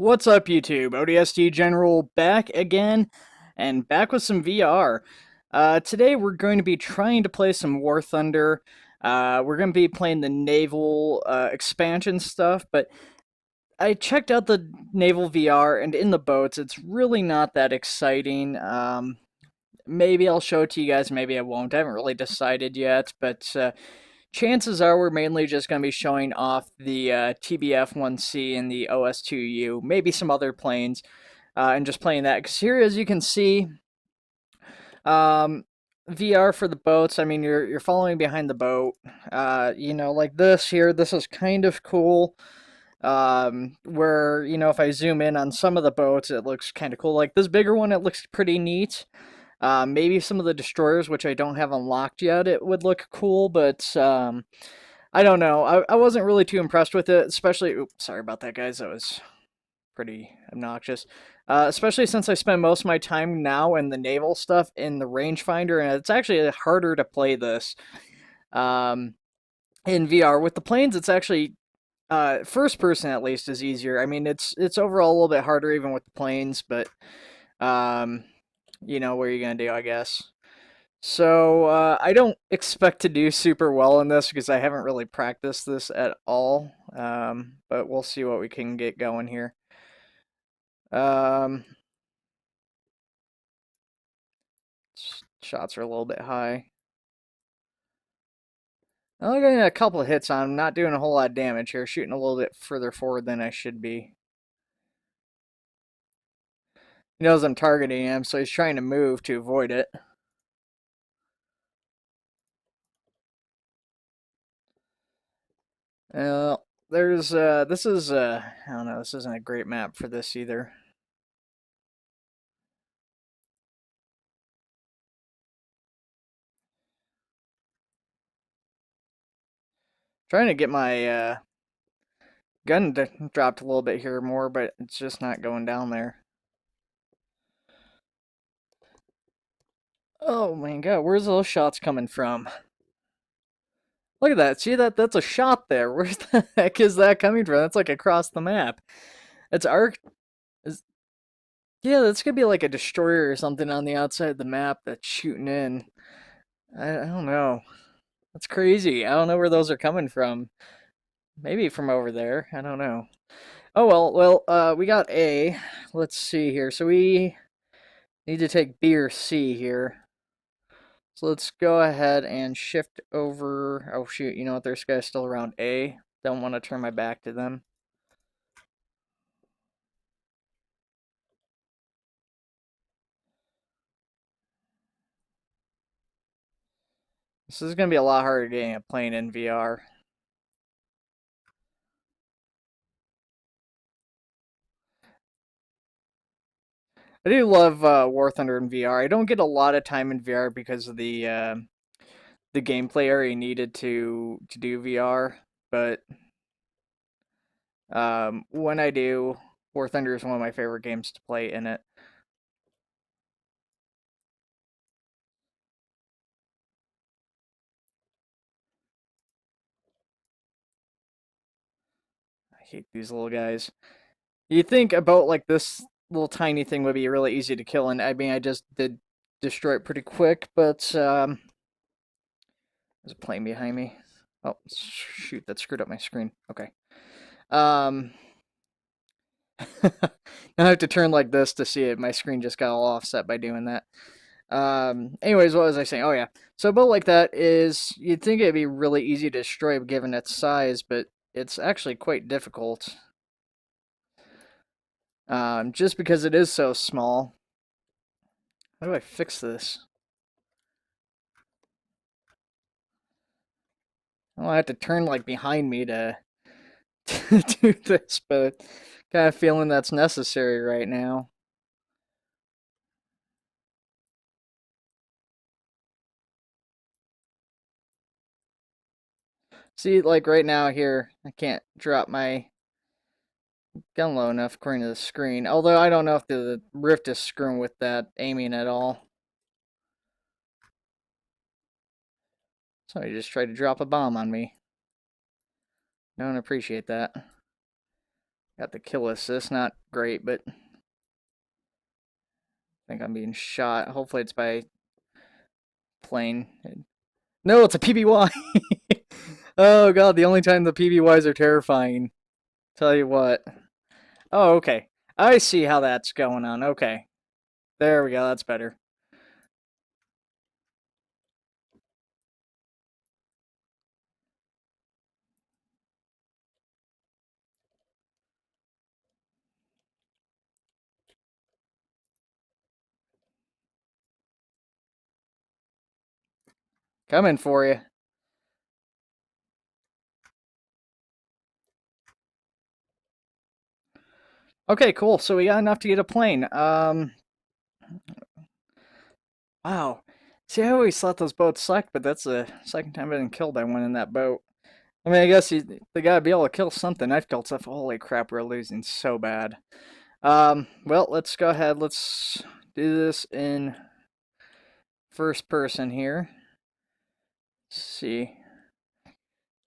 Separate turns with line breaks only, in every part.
What's up, YouTube? ODST General back again, and back with some VR. Today we're going to be trying to play some War Thunder. We're going to be playing the naval expansion stuff, but I checked out the naval VR, and in the boats, it's really not that exciting. Maybe I'll show it to you guys, maybe I won't. I haven't really decided yet, but chances are we're mainly just going to be showing off the TBF-1C and the OS-2U, maybe some other planes, and just playing that. Because here, as you can see, um, VR for the boats, I mean, you're following behind the boat. Like this here, this is kind of cool. Where, if I zoom in on some of the boats, it looks kind of cool. Like this bigger one, it looks pretty neat. Maybe some of the destroyers, which I don't have unlocked yet, it would look cool, but I don't know. I wasn't really too impressed with it, especially. Oops, sorry about that, guys. That was pretty obnoxious. Especially since I spend most of my time now in the naval stuff in the rangefinder, and it's actually harder to play this um, in VR. With the planes, it's actually first person at least is easier. I mean, it's overall a little bit harder even with the planes, but um, what are you gonna do? I guess. So I don't expect to do super well in this because I haven't really practiced this at all. But we'll see what we can get going here. Um, Shots are a little bit high. I'm getting a couple of hits on him, not doing a whole lot of damage here, shooting a little bit further forward than I should be. He knows I'm targeting him, so he's trying to move to avoid it. Uh, this is, I don't know, this isn't a great map for this either. Trying to get my gun dropped a little bit here more, but it's just not going down there. Oh my god, where's those shots coming from? Look at that. See that? That's a shot there. Where the heck is that coming from? That's like across the map. It's arc. Is, yeah, that's gonna be like a destroyer or something on the outside of the map that's shooting in. I don't know. That's crazy. I don't know where those are coming from. Maybe from over there. I don't know. Oh well. We got A. Let's see here. So we need to take B or C here. So let's go ahead and shift over. Oh shoot, you know what? There's guys still around A. Don't want to turn my back to them. This is going to be a lot harder getting a plane in VR. I do love War Thunder in VR. I don't get a lot of time in VR because of the gameplay area needed to do VR, but when I do, War Thunder is one of my favorite games to play in it. I hate these little guys. You think about like this little tiny thing would be really easy to kill, and I mean I just did destroy it pretty quick, but there's a plane behind me. Oh shoot, that screwed up my screen. Okay. Um, I have to turn like this to see it. My screen just got all offset by doing that. Anyways, what was I saying? Oh yeah. So a boat like that is you'd think it'd be really easy to destroy given its size, but it's actually quite difficult. Just because it is so small. How do I fix this? Well, I have to turn like behind me to, to do this, but kind of feeling that's necessary right now. See, like right now here, I can't drop my gun low enough according to the screen. Although I don't know if the Rift is screwing with that aiming at all. Somebody just tried to drop a bomb on me. Don't appreciate that. Got the kill assist, not great, but I think I'm being shot. Hopefully it's by plane. No, it's a PBY. Oh god, the only time the PBYs are terrifying. Tell you what. Oh, okay. I see how that's going on. Okay. There we go. That's better. Coming for you. Okay, cool. So we got enough to get a plane. Wow. See, I always thought those boats sucked, but that's the second time I've been killed by one in that boat. I mean, I guess they gotta be able to kill something. I've killed stuff. Holy crap, we're losing so bad. Well, let's go ahead. Let's do this in first person here. Let's see.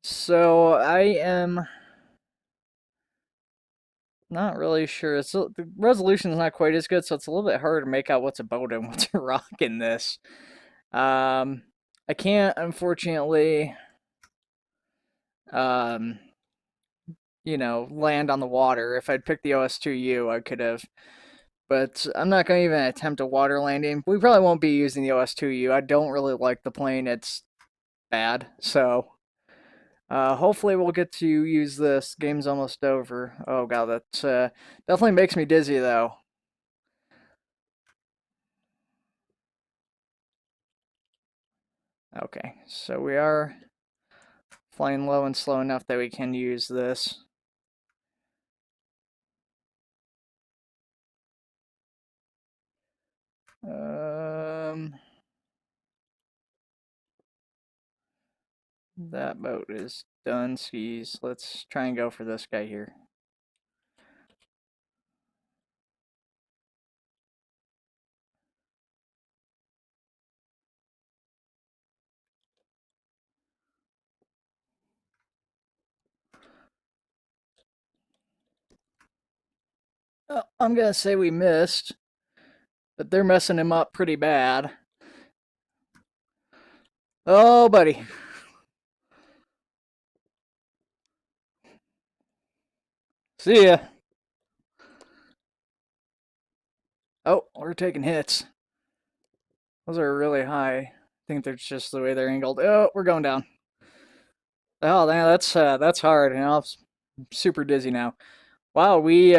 So I am not really sure. The resolution's not quite as good, so it's a little bit harder to make out what's a boat and what's a rock in this. I can't, unfortunately, um, land on the water. If I'd picked the OS2U, I could have. But I'm not going to even attempt a water landing. We probably won't be using the OS2U. I don't really like the plane. It's bad. So hopefully we'll get to use this. Game's almost over. Oh god, that definitely makes me dizzy though. Okay, so we are flying low and slow enough that we can use this. That boat is done. Skis. Let's try and go for this guy here. Oh, I'm gonna say we missed, but they're messing him up pretty bad. Oh, buddy. See ya. Oh, we're taking hits. Those are really high. I think they're just the way they're angled. Oh, we're going down. Oh, man, that's hard. I'm super dizzy now. Wow, we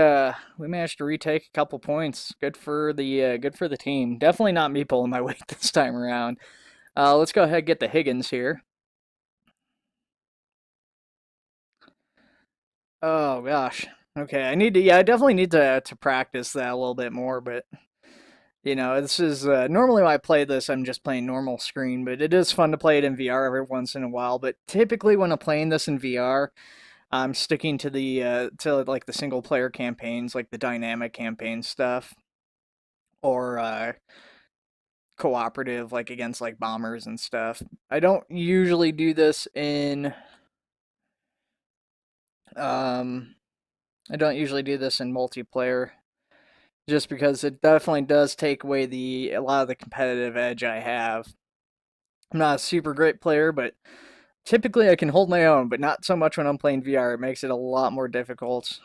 managed to retake a couple points. Good for the team. Definitely not me pulling my weight this time around. Let's go ahead and get the Higgins here. Oh gosh. Okay, I definitely need to practice that a little bit more, but this is normally when I play this, I'm just playing normal screen, but it is fun to play it in VR every once in a while. But typically, when I'm playing this in VR, I'm sticking to the single player campaigns, like the dynamic campaign stuff, or cooperative, like against like bombers and stuff. I don't usually do this in um, I don't usually do this in multiplayer, just because it definitely does take away a lot of the competitive edge I have. I'm not a super great player, but typically I can hold my own, but not so much when I'm playing VR. It makes it a lot more difficult.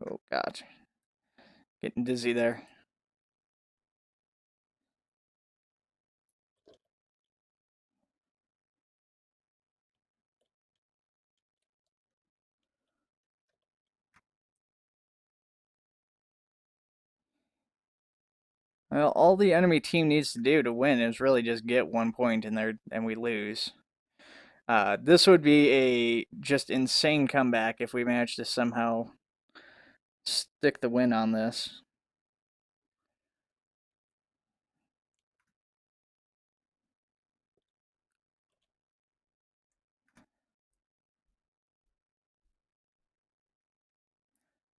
Oh god, getting dizzy there. Well, all the enemy team needs to do to win is really just get 1 point in there, and we lose. This would be a just insane comeback if we manage to somehow stick the win on this.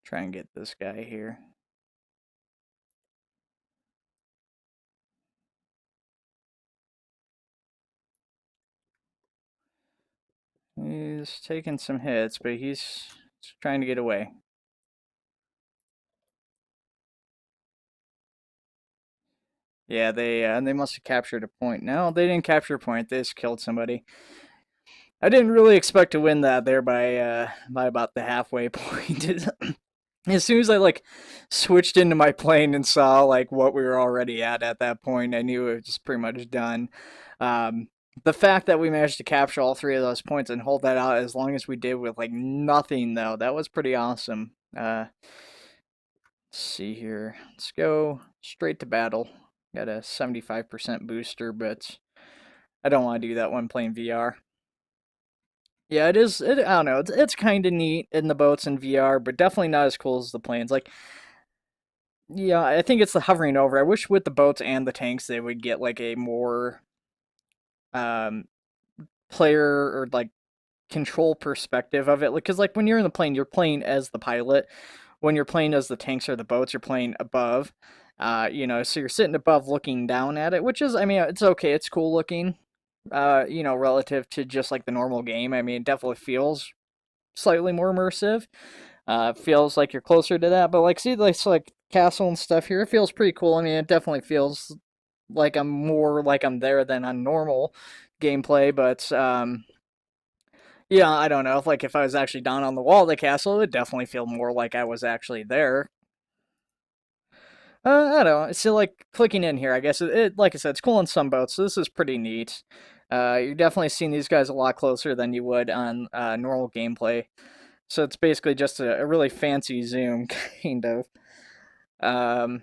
Try and get this guy here. He's taking some hits, but he's trying to get away. Yeah, they must have captured a point. No, they didn't capture a point. They just killed somebody. I didn't really expect to win that there by about the halfway point. As soon as I like switched into my plane and saw like what we were already at that point, I knew it was just pretty much done. Um, the fact that we managed to capture all three of those points and hold that out as long as we did with like nothing though, that was pretty awesome. Let's see here. Let's go straight to battle. Got a 75% booster, but I don't want to do that when playing VR. Yeah, it is. I don't know. It's kind of neat in the boats in VR, but definitely not as cool as the planes. Like, yeah, I think it's the hovering over. I wish with the boats and the tanks they would get like a more um player or like control perspective of it. Because like when you're in the plane, you're playing as the pilot. When you're playing as the tanks or the boats, you're playing above. So you're sitting above looking down at it, which is, I mean, it's okay. It's cool looking. Relative to just like the normal game. I mean, it definitely feels slightly more immersive. Feels like you're closer to that, but like see like castle and stuff here, it feels pretty cool. I mean, it definitely feels like I'm more like I'm there than on normal gameplay, but yeah, I don't know. If I was actually down on the wall of the castle, it would definitely feel more like I was actually there. I don't know. So like clicking in here, I guess like I said, it's cool on some boats. So this is pretty neat. You're definitely seeing these guys a lot closer than you would on normal gameplay. So it's basically just a really fancy zoom, kind of. Um,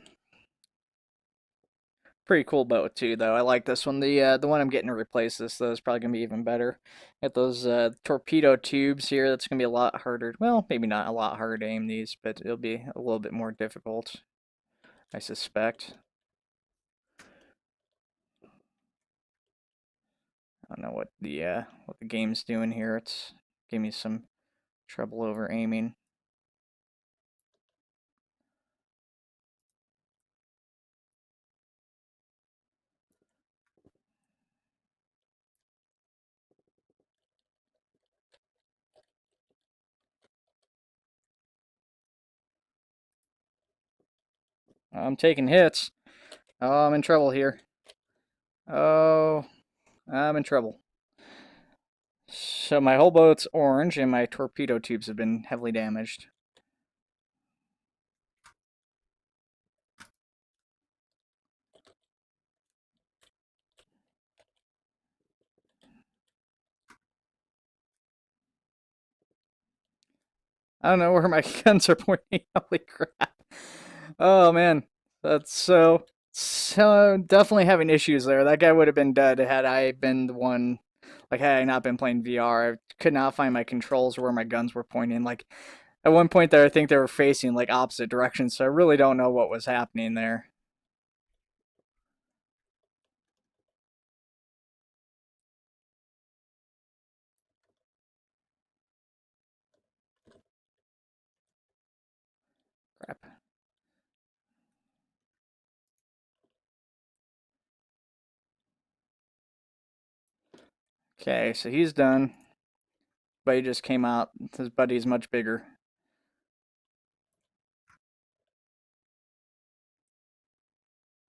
Pretty cool boat too, though. I like this one. The one I'm getting to replace this though is probably gonna be even better. Got those torpedo tubes here. That's gonna be a lot harder. Well, maybe not a lot harder to aim these, but it'll be a little bit more difficult, I suspect. I don't know what the game's doing here. It's giving me some trouble over aiming. I'm taking hits. Oh, I'm in trouble here. Oh, I'm in trouble. So my whole boat's orange, and my torpedo tubes have been heavily damaged. I don't know where my guns are pointing. Holy crap. Oh man. That's so definitely having issues there. That guy would have been dead had I been the one like had I not been playing VR. I could not find my controls where my guns were pointing. Like at one point there I think they were facing like opposite directions, so I really don't know what was happening there. Crap. Okay, so he's done. But he just came out. His buddy's much bigger.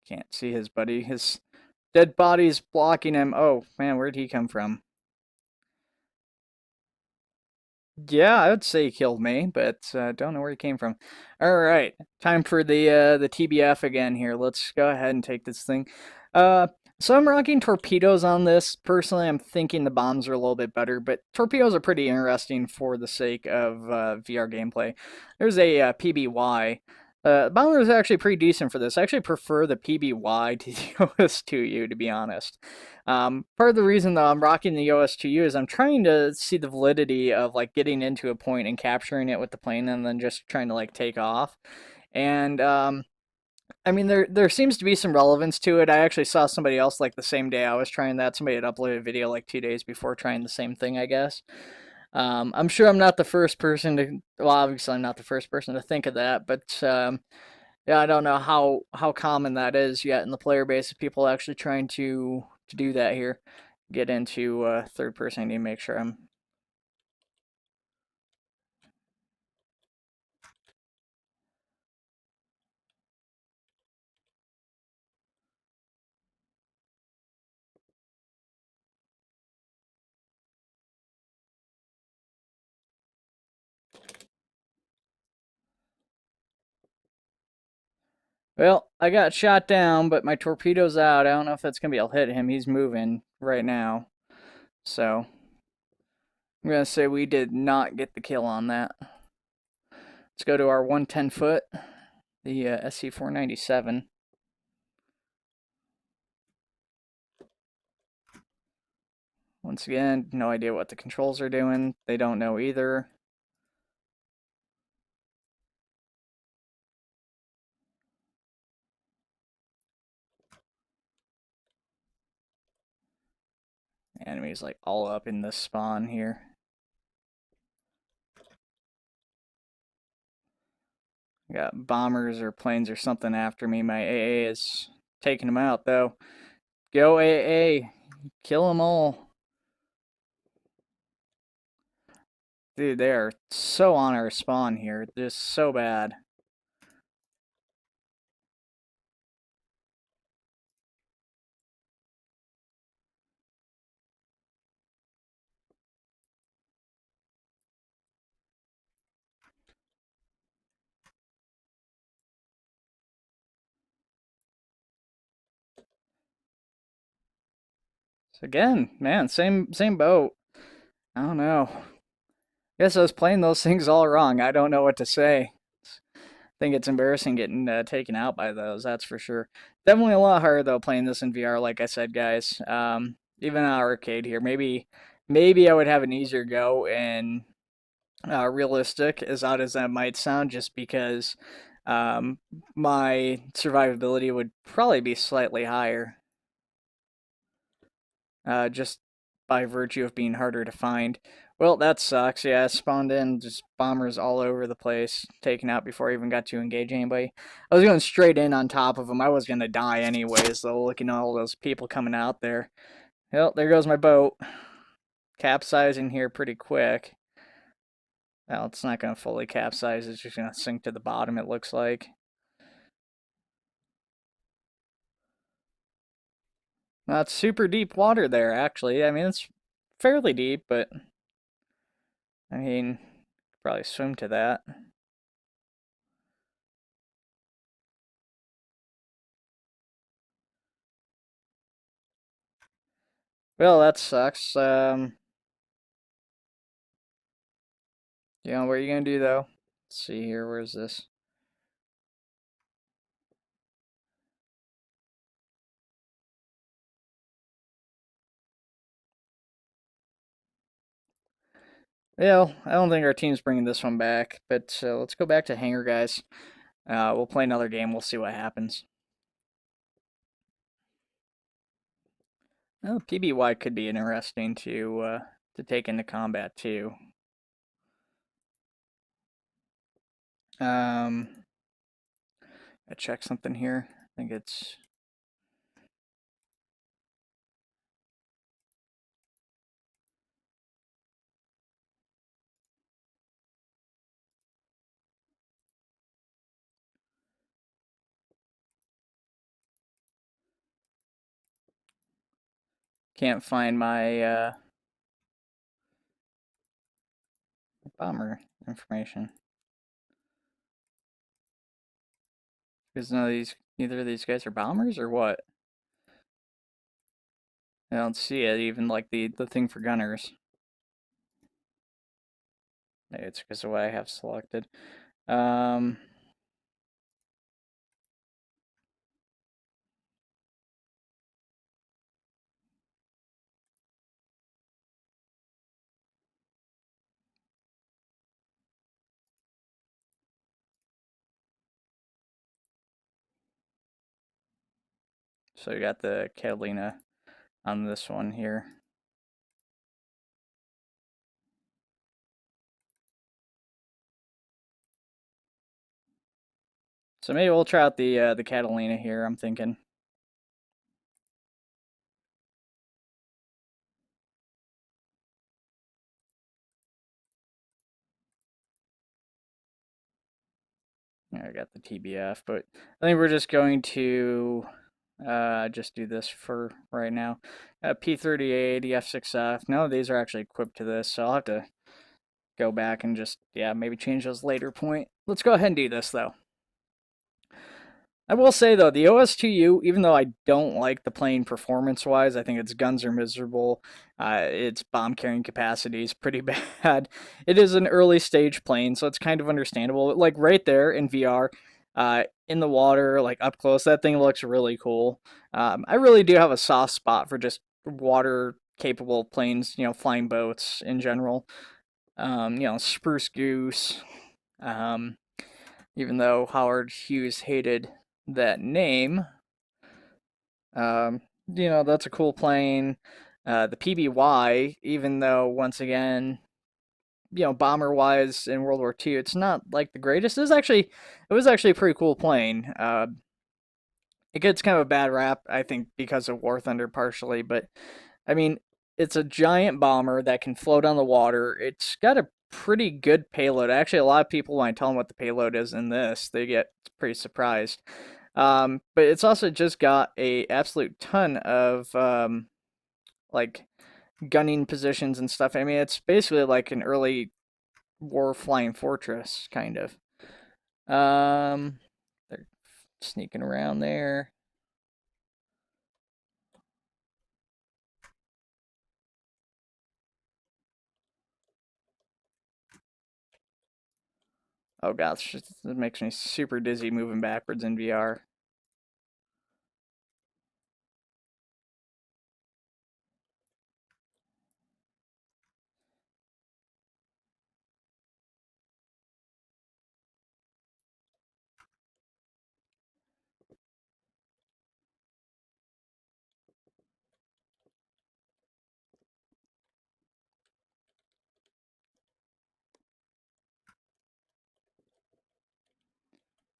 Can't see his buddy. His dead body's blocking him. Oh man, where'd he come from? Yeah, I would say he killed me, but don't know where he came from. All right, time for the TBF again here. Let's go ahead and take this thing. Uh, so I'm rocking torpedoes on this. Personally, I'm thinking the bombs are a little bit better, but torpedoes are pretty interesting for the sake of VR gameplay. There's a PBY. Bomber is actually pretty decent for this. I actually prefer the PBY to the OS2U, to be honest. Part of the reason that I'm rocking the OS2U is I'm trying to see the validity of like getting into a point and capturing it with the plane and then just trying to like take off. And I mean there seems to be some relevance to it. I actually saw somebody else like the same day I was trying that. Somebody had uploaded a video like 2 days before trying the same thing, I guess. I'm sure I'm not the first person to. Well, obviously I'm not the first person to think of that, but yeah, I don't know how common that is yet in the player base of people actually trying to do that here. Get into third person. I need to make sure I'm Well, I got shot down, but my torpedo's out. I don't know if that's going to be able to hit him. He's moving right now. So, I'm going to say we did not get the kill on that. Let's go to our 110 foot, the SC-497. Once again, no idea what the controls are doing. They don't know either. Enemies like all up in this spawn here. Got bombers or planes or something after me. My AA is taking them out though. Go AA. Kill them all. Dude, they are so on our spawn here. Just so bad. So again, man, same boat. I don't know. Guess I was playing those things all wrong. I don't know what to say. I think it's embarrassing getting taken out by those. That's for sure. Definitely a lot harder though playing this in VR. Like I said, guys. Even on arcade here, maybe I would have an easier go in realistic, as odd as that might sound, just because um, my survivability would probably be slightly higher, just by virtue of being harder to find. Well, that sucks. Yeah, I spawned in just bombers all over the place, taken out before I even got to engage anybody. I was going straight in on top of them. I was gonna die anyways, though. Looking at all those people coming out there. Well, there goes my boat, capsizing here pretty quick. Well, it's not gonna fully capsize. It's just gonna sink to the bottom. It looks like. Not super deep water there, actually. I mean, it's fairly deep, but I mean, probably swim to that. Well, that sucks. What are you gonna do though? Let's see here. Where's this? Well, I don't think our team's bringing this one back, but let's go back to Hangar, guys. We'll play another game. We'll see what happens. Well, PBY could be interesting to take into combat too. Um, I check something here. I think it's. Can't find my bomber information. Because neither of these guys are bombers or what? I don't see it, even like the thing for gunners. Maybe it's because of what I have selected. Um, so you got the Catalina on this one here. So maybe we'll try out the Catalina here, I'm thinking. I got the TBF, but I think we're just going to just do this for right now. P38, F6F. None of these are actually equipped to this, so I'll have to go back and just, yeah, maybe change those later point. Let's go ahead and do this, though. I will say though, the OS2U, even though I don't like the plane performance-wise, I think its guns are miserable. Its bomb carrying capacity is pretty bad. It is an early stage plane, so it's kind of understandable. Like right there in VR, in the water, like up close, that thing looks really cool. I really do have a soft spot for just water capable planes, flying boats in general. Spruce Goose. Um, Even though Howard Hughes hated that name. Um, that's a cool plane. The PBY, even though once again, bomber wise in World War II, it's not like the greatest. It was actually a pretty cool plane. It gets kind of a bad rap, I think, because of Warthunder partially, but I mean, it's a giant bomber that can float on the water. It's got a pretty good payload. Actually, a lot of people, when I tell them what the payload is in this, they get pretty surprised. But it's also just got a absolute ton of like gunning positions and stuff. I mean, it's basically like an early war flying fortress kind of. Um, they're sneaking around there. Oh gosh, it makes me super dizzy moving backwards in VR.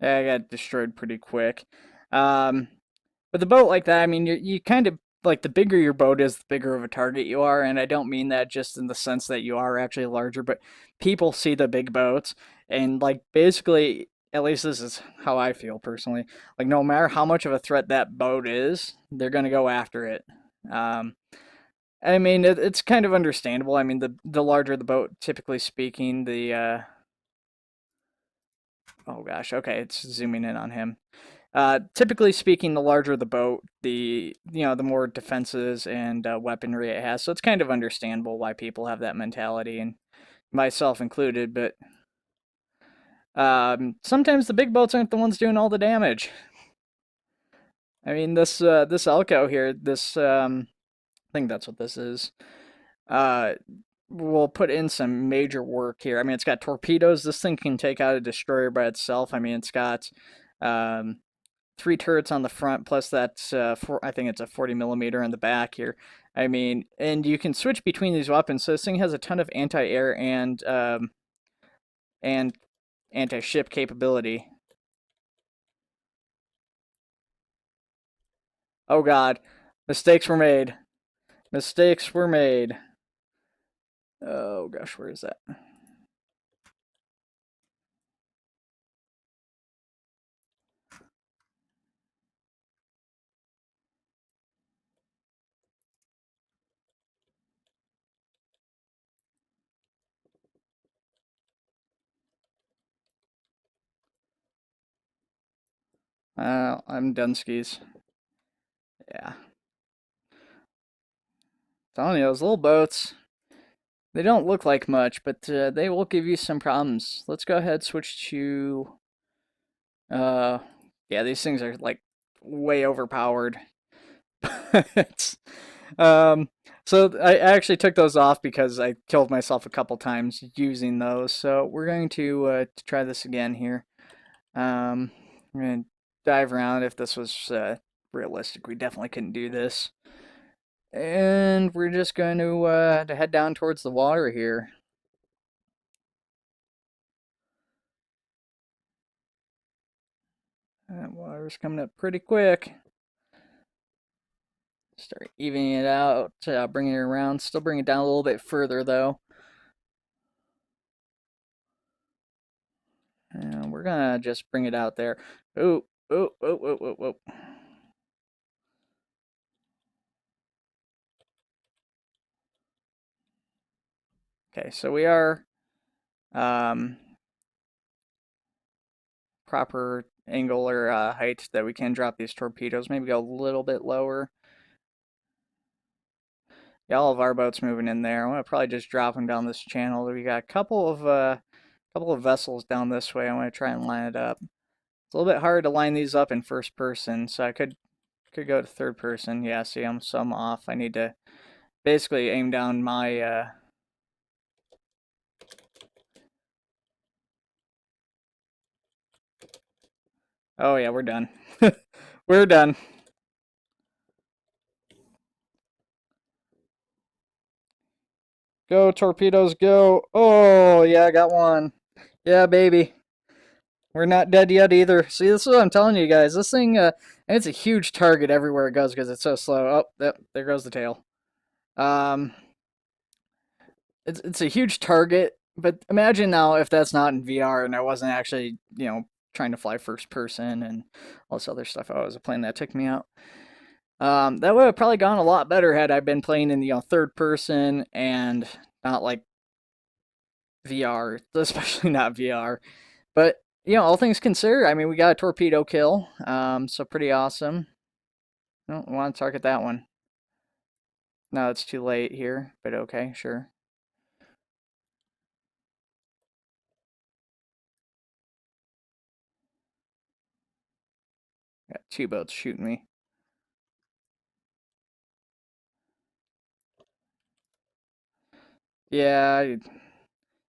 Yeah, I got destroyed pretty quick. Um, With a boat like that, I mean, you kind of like the bigger your boat is, the bigger of a target you are. And I don't mean that just in the sense that you are actually larger, but people see the big boats and like basically, at least this is how I feel personally. Like no matter how much of a threat that boat is, they're gonna go after it. Um, I mean, it's kind of understandable. I mean, the larger the boat, typically speaking, the oh gosh, okay, it's zooming in on him. Typically speaking, the larger the boat, the more defenses and weaponry it has. So it's kind of understandable why people have that mentality, and myself included. But sometimes the big boats aren't the ones doing all the damage. I mean, this Elko here, this I think that's what this is. Uh, will put in some major work here. I mean, it's got torpedoes. This thing can take out a destroyer by itself. I mean, it's got um, three turrets on the front, plus that's I think it's a 40 millimeter on the back here. I mean, and you can switch between these weapons. So this thing has a ton of anti-air and anti-ship capability. Oh God, mistakes were made. Mistakes were made. Oh gosh, where is that? I'm Dunskies. Yeah, telling you, those little boats. They don't look like much, but they will give you some problems. Let's go ahead switch to uh yeah, these things are like way overpowered. It's, um so I actually took those off because I killed myself a couple times using those. So we're going to try this again here. I'm gonna dive around. If this was realistic, we definitely couldn't do this. And we're just going to head down towards the water here. That water's coming up pretty quick. Start evening it out, bringing it around. Still bring it down a little bit further though. And we're gonna just bring it out there. Oh, oh, oh, oh, oh, oh. Okay, so we are um, proper angle or height that we can drop these torpedoes. Maybe go a little bit lower. Yeah, all of our boats moving in there. I'm gonna probably just drop them down this channel. We got a couple of vessels down this way. I'm gonna try and line it up. It's a little bit hard to line these up in first person, so I could go to third person. Yeah, see, I'm some off. I need to basically aim down my Oh yeah, we're done. We're done. Go, torpedoes, go. Oh, yeah, I got one. Yeah, baby. We're not dead yet either. See, this is what I'm telling you guys. This thing, and it's a huge target everywhere it goes because it's so slow. Oh, yep, there goes the tail. Um, it's a huge target, but imagine now if that's not in VR and I wasn't actually, trying to fly first person and all this other stuff. Oh, it was a plane that took me out. That would have probably gone a lot better had I been playing in third person and not like VR, especially not VR. But all things considered, I mean, we got a torpedo kill, so pretty awesome. I don't want to target that one. No, it's too late here, but okay, sure. Got two boats shooting me. Yeah,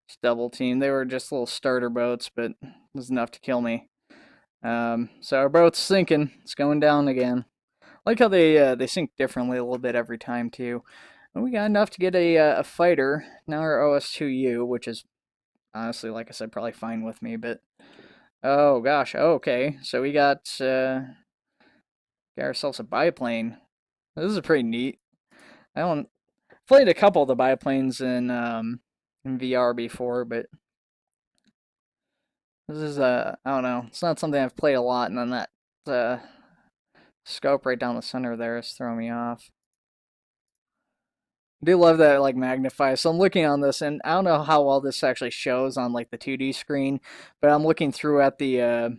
just double team. They were just little starter boats, but it was enough to kill me. So our boat's sinking. It's going down again. I like how they sink differently a little bit every time too. And we got enough to get a fighter. Now our OS2U, which is honestly, like I said, probably fine with me. But oh gosh, okay. So we got ourselves a biplane. This is pretty neat. I don't played a couple of the biplanes in VR before, but this is I don't know. It's not something I've played a lot, and then that uh, scope right down the center there is throwing me off. I do love that it like magnifies. So I'm looking on this, and I don't know how well this actually shows on like the 2D screen, but I'm looking through at the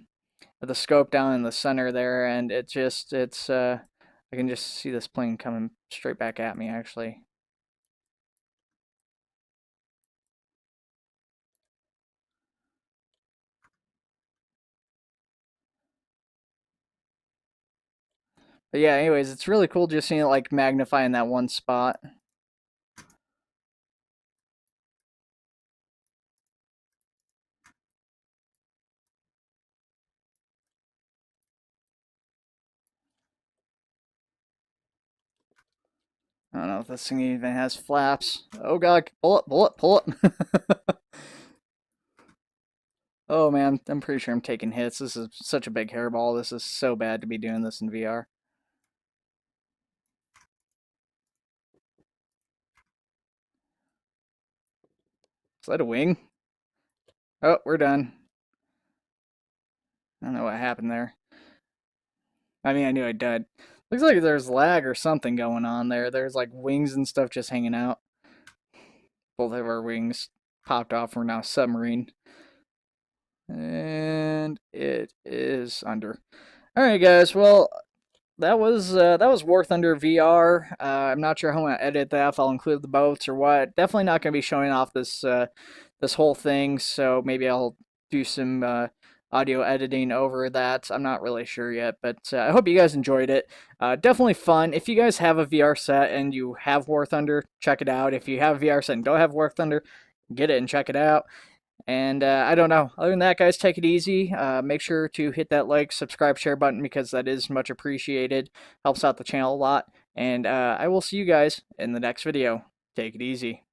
scope down in the center there, and it's I can just see this plane coming straight back at me actually. But yeah, anyways, it's really cool just seeing it like magnify in that one spot. I don't know if this thing even has flaps. Oh god, pull up, pull up, pull up. Oh man, I'm pretty sure I'm taking hits. This is such a big hairball. This is so bad to be doing this in VR. Is that a wing? Oh, we're done. I don't know what happened there. I mean, I knew I died. Looks like there's lag or something going on there. There's like wings and stuff just hanging out. Both of our wings popped off. We're now submarine. And it is under. Alright guys, well, that was Warthunder VR. I'm not sure how I'm gonna edit that, if I'll include the boats or what. Definitely not gonna be showing off this whole thing, so maybe I'll do some audio editing over that. I'm not really sure yet, but I hope you guys enjoyed it. Definitely fun. If you guys have a VR set and you have War Thunder, check it out. If you have a VR set and don't have War Thunder, get it and check it out. And I don't know. Other than that, guys, take it easy. Make sure to hit that like, subscribe, share button because that is much appreciated. Helps out the channel a lot. And I will see you guys in the next video. Take it easy.